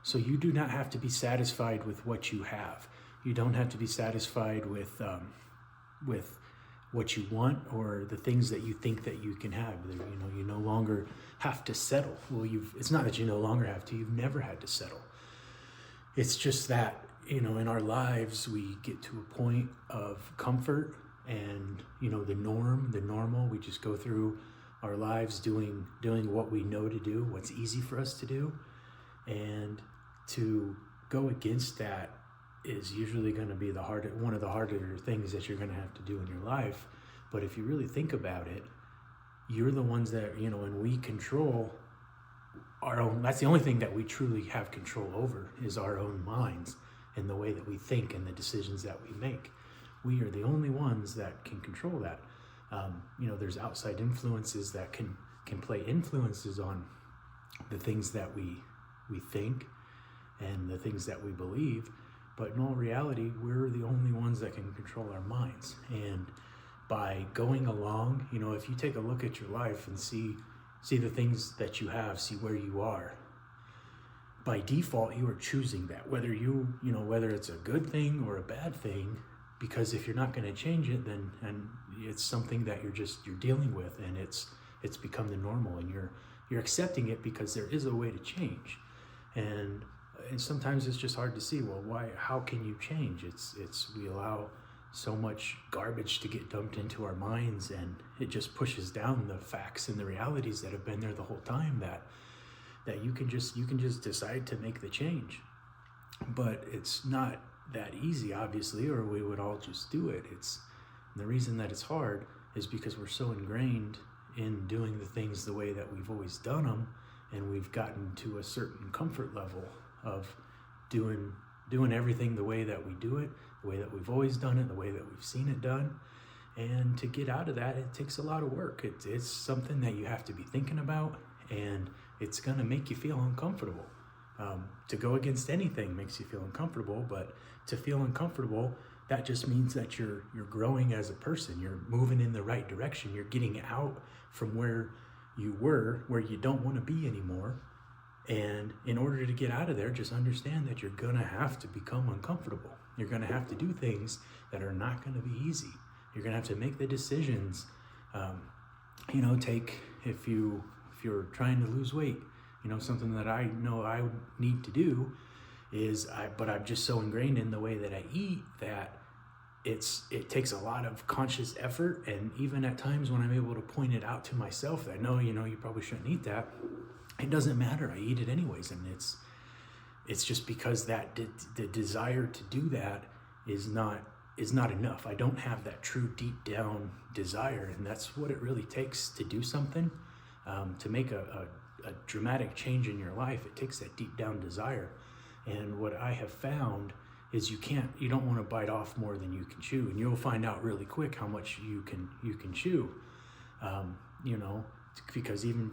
So you do not have to be satisfied with what you have. You don't have to be satisfied with what you want or the things that you think that you can have. You no longer have to settle. Well, it's not that you no longer have to. You've never had to settle. It's just that, in our lives, we get to a point of comfort and, the normal. We just go through our lives doing what we know to do, what's easy for us to do. And to go against that is usually going to be one of the harder things that you're going to have to do in your life. But if you really think about it, you're the ones that, and we control our own. That's the only thing that we truly have control over, is our own minds and the way that we think and the decisions that we make. We are the only ones that can control that. There's outside influences that can play influences on the things that we think and the things that we believe. But in all reality, we're the only ones that can control our minds. And by going along, if you take a look at your life and see the things that you have, see where you are, by default, you are choosing that, whether whether it's a good thing or a bad thing, because if you're not going to change it, then and it's something that you're dealing with, and it's become the normal, and you're accepting it because there is a way to change. And sometimes it's just hard to see, well, why, how can you change? We allow so much garbage to get dumped into our minds, and it just pushes down the facts and the realities that have been there the whole time, that you can just decide to make the change. But it's not that easy, obviously, or we would all just do it. The reason that it's hard is because we're so ingrained in doing the things the way that we've always done them, and we've gotten to a certain comfort level of doing everything the way that we do it, the way that we've always done it, the way that we've seen it done. And to get out of that, it takes a lot of work. It's something that you have to be thinking about, and it's going to make you feel uncomfortable. To go against anything makes you feel uncomfortable, but to feel uncomfortable, that just means that you're growing as a person. You're moving in the right direction. You're getting out from where you were, where you don't want to be anymore. And in order to get out of there, just understand that you're going to have to become uncomfortable. You're going to have to do things that are not going to be easy. You're going to have to make the decisions. If you're trying to lose weight, something that I know I would need to do but I'm just so ingrained in the way that I eat that it takes a lot of conscious effort. And even at times when I'm able to point it out to myself that, no, you probably shouldn't eat that, it doesn't matter. I eat it anyways. And it's just because the desire to do that is not enough. I don't have that true deep down desire. And that's what it really takes to do something, to make a dramatic change in your life. It takes that deep down desire. And what I have found is you don't want to bite off more than you can chew, and you'll find out really quick how much you can chew. Because even,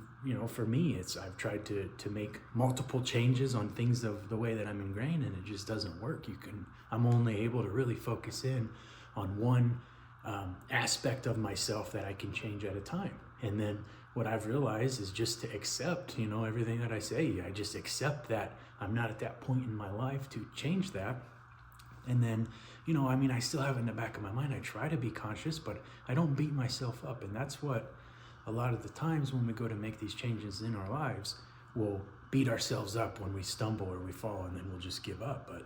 for me, I've tried to make multiple changes on things of the way that I'm ingrained, and it just doesn't work. I'm only able to really focus in on one aspect of myself that I can change at a time. And then what I've realized is just to accept, everything that I say. I just accept that I'm not at that point in my life to change that. And then, I still have it in the back of my mind. I try to be conscious, but I don't beat myself up. And that's what a lot of the times when we go to make these changes in our lives, we'll beat ourselves up when we stumble or we fall, and then we'll just give up. But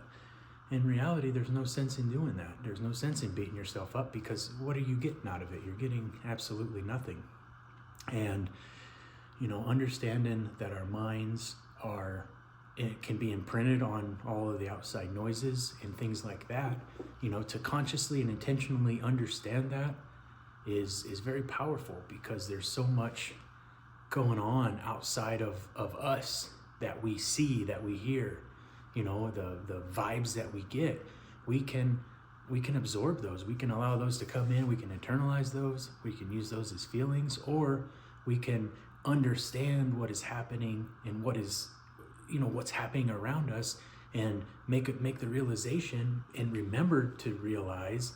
in reality, there's no sense in doing that. There's no sense in beating yourself up, because what are you getting out of it? You're getting absolutely nothing. And, understanding that our minds it can be imprinted on all of the outside noises and things like that, to consciously and intentionally understand that is very powerful, because there's so much going on outside of us that we see, that we hear, the vibes that we get. We can absorb those. We can allow those to come in. We can internalize those. We can use those as feelings, or we can understand what is happening and what's happening around us, and make the realization and remember to realize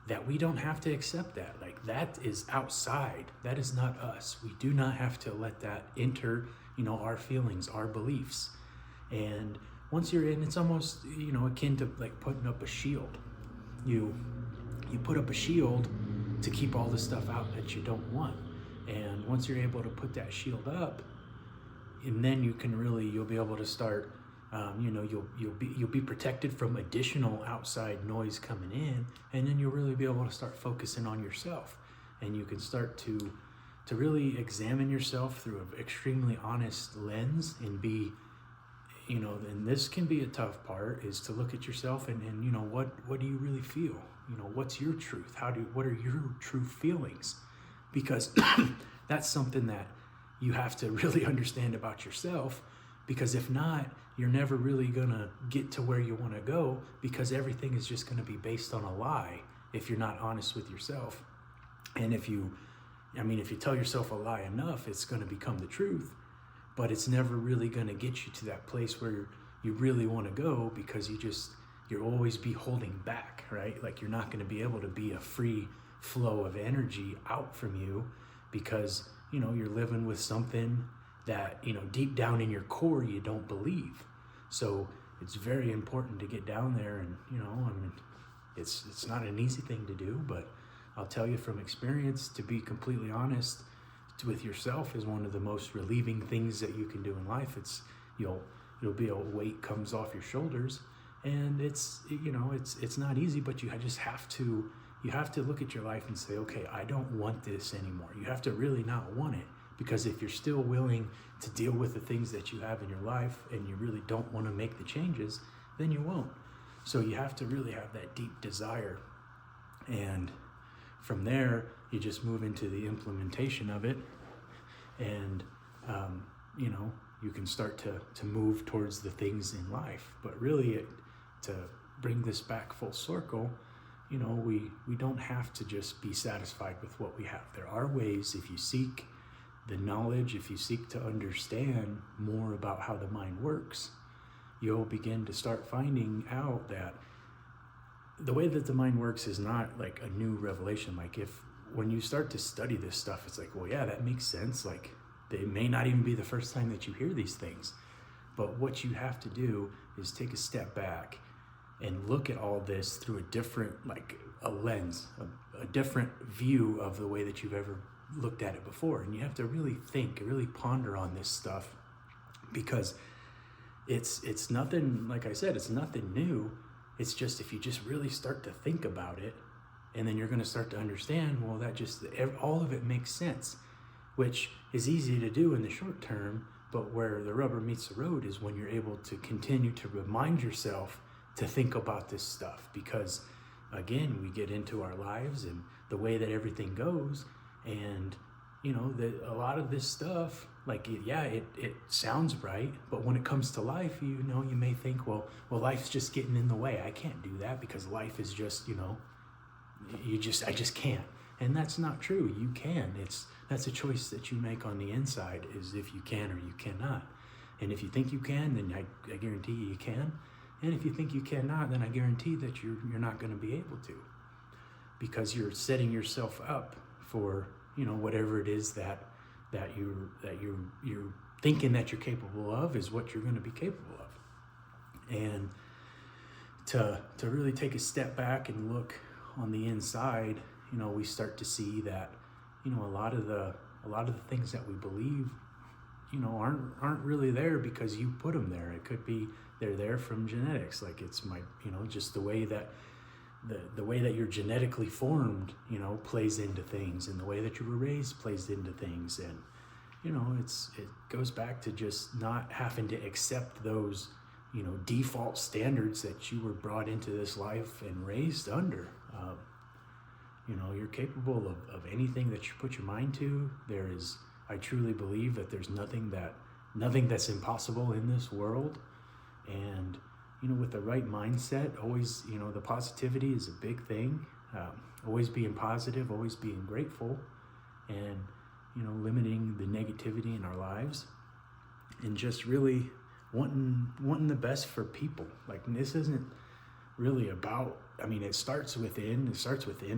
that we don't have to accept that. Like, that is outside. That is not us. We do not have to let that enter, our feelings, our beliefs. And once you're in, it's almost, you know, akin to like putting up a shield. You put up a shield to keep all the stuff out that you don't want. And once you're able to put that shield up, and then you'll be able to start, you'll be protected from additional outside noise coming in, and then you'll really be able to start focusing on yourself, and you can start to really examine yourself through an extremely honest lens and be, you know, and this can be a tough part, is to look at yourself and you know, what do you really feel? You know, what's your truth? What are your true feelings? Because that's something that you have to really understand about yourself, because if not, you're never really gonna get to where you want to go, because everything is just going to be based on a lie if you're not honest with yourself. And if you tell yourself a lie enough, it's going to become the truth, but it's never really going to get you to that place where you really want to go, because you'll always be holding back, right? Like, you're not going to be able to be a free flow of energy out from you, because, you know, you're living with something that, you know, deep down in your core, you don't believe. So it's very important to get down there, and, you know, I mean, it's not an easy thing to do, but I'll tell you from experience, to be completely honest with yourself is one of the most relieving things that you can do in life. It's, you'll be a weight comes off your shoulders, and it's not easy, but you just have to look at your life and say, okay, I don't want this anymore. You have to really not want it, because if you're still willing to deal with the things that you have in your life and you really don't want to make the changes, then you won't. So you have to really have that deep desire, and from there, you just move into the implementation of it, and you can start to move towards the things in life. But really, to bring this back full circle, you know, we don't have to just be satisfied with what we have. There are ways, if you seek the knowledge, if you seek to understand more about how the mind works, you'll begin to start finding out that the way that the mind works is not like a new revelation. Like, when you start to study this stuff, it's like, well, yeah, that makes sense. Like, it may not even be the first time that you hear these things, but what you have to do is take a step back and look at all this through a different, like a lens, a different view of the way that you've ever looked at it before. And you have to really think, really ponder on this stuff, because it's nothing, like I said, it's nothing new. It's just, if you just really start to think about it, and then you're going to start to understand, well, all of it makes sense, which is easy to do in the short term, but where the rubber meets the road is when you're able to continue to remind yourself to think about this stuff. Because again, we get into our lives and the way that everything goes, and you know, a lot of this stuff, like, it sounds right, but when it comes to life, you know, you may think, well, life's just getting in the way. I can't do that, because life is just, you know, I just can't. And that's not true. You can. That's a choice that you make on the inside, is if you can or you cannot. And if you think you can, then I guarantee you can. And if you think you cannot, then I guarantee that you're not going to be able to, because you're setting yourself up for, you know, whatever it is that you're thinking that you're capable of is what you're going to be capable of. And to really take a step back and look on the inside, you know, we start to see that, you know, a lot of the things that we believe, you know, aren't really there because you put them there. It could be they're there from genetics. Like, it's just the way that the way that you're genetically formed, you know, plays into things, and the way that you were raised plays into things. And, you know, it goes back to just not having to accept those, you know, default standards that you were brought into this life and raised under. You know, you're capable of anything that you put your mind to. I truly believe that there's nothing that's impossible in this world. And, you know, with the right mindset, always, you know, the positivity is a big thing. Always being positive, always being grateful, and, you know, limiting the negativity in our lives, and just really wanting the best for people. Like, this isn't really about, I mean, it starts within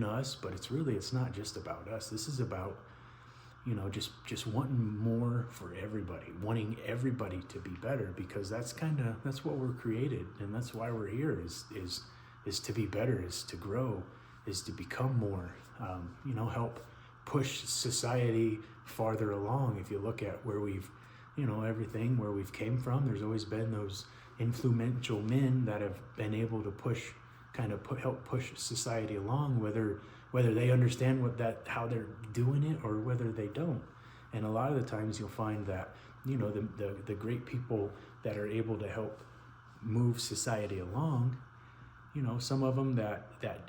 us, but it's not just about us. This is about, just wanting more for everybody, wanting everybody to be better, because that's what we're created, and that's why we're here, is to be better, is to grow, is to become more, help push society farther along. If you look at where we've, everything where we've came from, there's always been those influential men that have been able to help push society along, whether they understand how they're doing it or whether they don't. And a lot of the times you'll find that, the great people that are able to help move society along, some of them that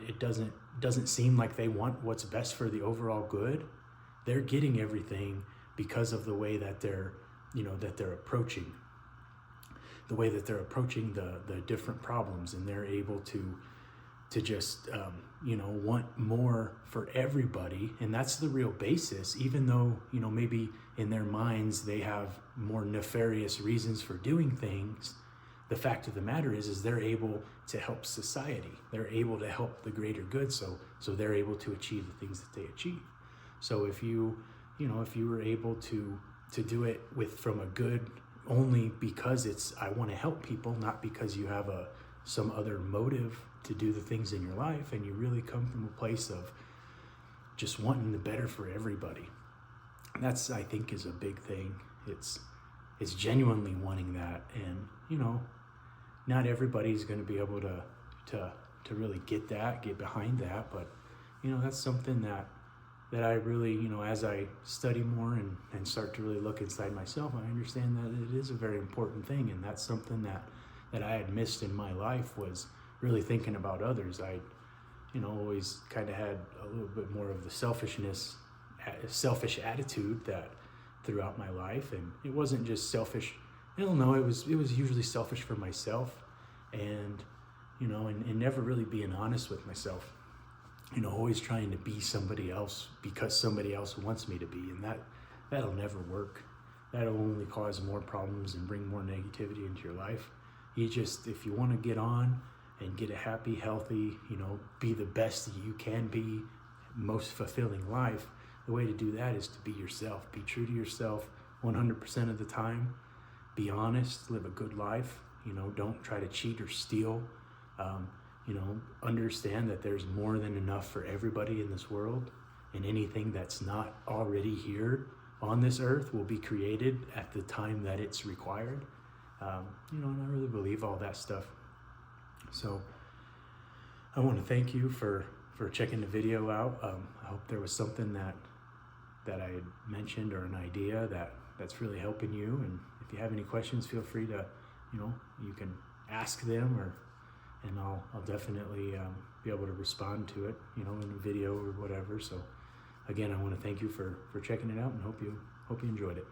it doesn't seem like they want what's best for the overall good, they're getting everything because of the way that they're approaching the different problems, and they're able to just want more for everybody. And that's the real basis, even though maybe in their minds they have more nefarious reasons for doing things. The fact of the matter is they're able to help society. They're able to help the greater good, so they're able to achieve the things that they achieve. So if you were able to do it from a good, only because I want to help people, not because you have some other motive to do the things in your life, and you really come from a place of just wanting the better for everybody. That's, I think, is a big thing. It's genuinely wanting that, and not everybody's going to be able to really get behind that, but that's something that I really, as I study more and start to really look inside myself, I understand that it is a very important thing. And that's something that I had missed in my life, was really thinking about others. I, always kind of had a little bit more of the selfish attitude that throughout my life. And it wasn't just selfish. I don't know, it was usually selfish for myself, and, and never really being honest with myself. Always trying to be somebody else because somebody else wants me to be, and that'll never work. That'll only cause more problems and bring more negativity into your life. If you want to get on and get a happy, healthy, be the best that you can be, most fulfilling life, the way to do that is to be yourself. Be true to yourself 100% of the time. Be honest, live a good life. Don't try to cheat or steal. Understand that there's more than enough for everybody in this world, and anything that's not already here on this earth will be created at the time that it's required. And I really believe all that stuff. So I want to thank you for checking the video out. I hope there was something that I had mentioned, or an idea that's really helping you. And if you have any questions, feel free to, you can ask them, and I'll definitely be able to respond to it, in a video or whatever. So again, I want to thank you for checking it out, and hope you enjoyed it.